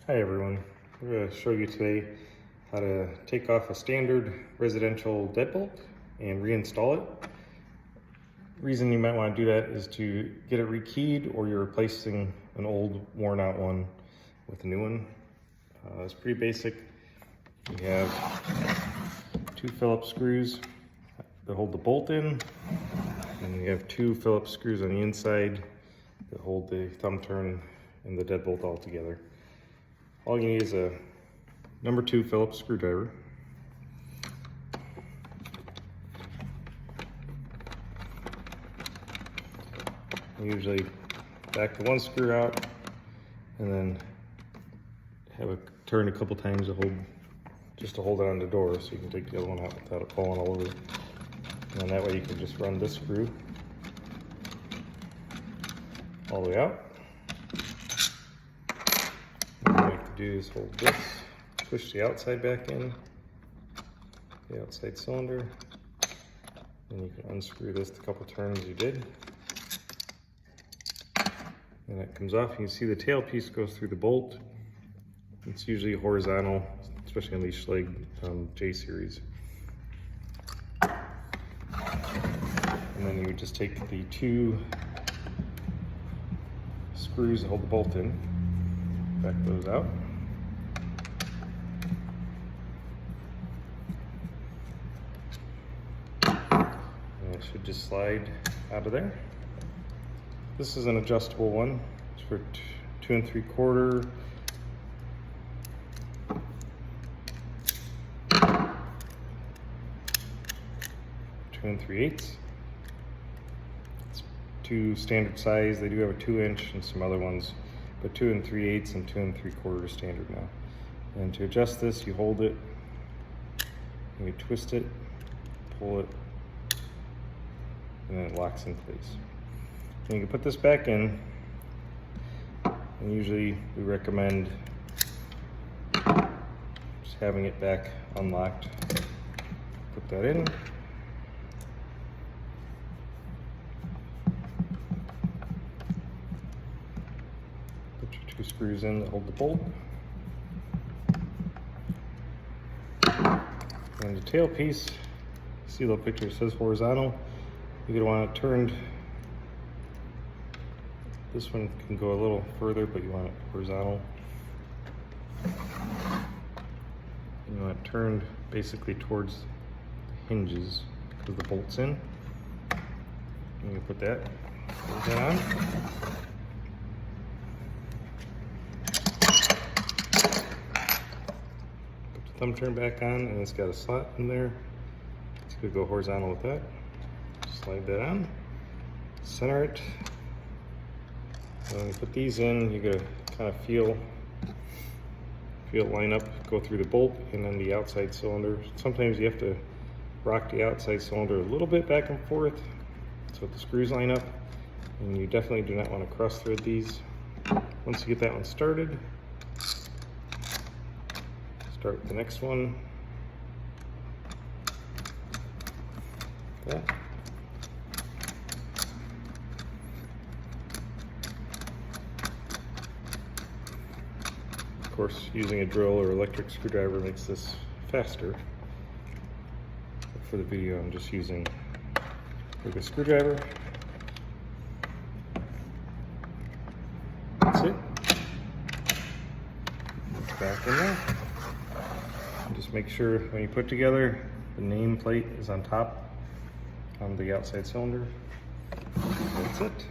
Hi everyone, I'm going to show you today how to take off a standard residential deadbolt and reinstall it. The reason you might want to do that is to get it rekeyed, or you're replacing an old worn out one with a new one. It's pretty basic. You have two Phillips screws that hold the bolt in, and you have two Phillips screws on the inside that hold the thumb turn and the deadbolt all together. All you need is a number 2 Phillips screwdriver. You usually back the one screw out and then have it turn a couple times to hold, just to hold it on the door, so you can take the other one out without it falling all over. And then that way you can just run this screw all the way out. Do is hold this, push the outside back in, the outside cylinder, and you can unscrew this the couple turns you did, and it comes off. You can see the tail piece goes through the bolt. It's usually horizontal, especially on these Schlage J series. And then you would just take the two screws that hold the bolt in, back those out. Should just slide out of there. This is an adjustable one. It's for 2 3/4, 2 3/8. It's two standard size. They do have a 2-inch and some other ones, but 2 3/8 and 2 3/4 standard now. And to adjust this, you hold it, and you twist it, pull it, and then it locks in place. And you can put this back in, and usually we recommend just having it back unlocked. Put that in. Put your two screws in that hold the bolt. And the tail piece, see the picture, it says horizontal. You're going to want it turned. This one can go a little further, but you want it horizontal. You want it turned basically towards the hinges because the bolt's in. And you put that on. Put the thumb turn back on, and it's got a slot in there. It's going to go horizontal with that. Slide that on, center it. And when you put these in, you're gonna kind of feel it line up, go through the bolt and then the outside cylinder. Sometimes you have to rock the outside cylinder a little bit back and forth so the screws line up, and you definitely do not want to cross thread these. Once you get that one started, start with the next one. That. Of course, using a drill or electric screwdriver makes this faster. But for the video, I'm just using a screwdriver. That's it. Back in there. And just make sure when you put together, the name plate is on top on the outside cylinder. That's it.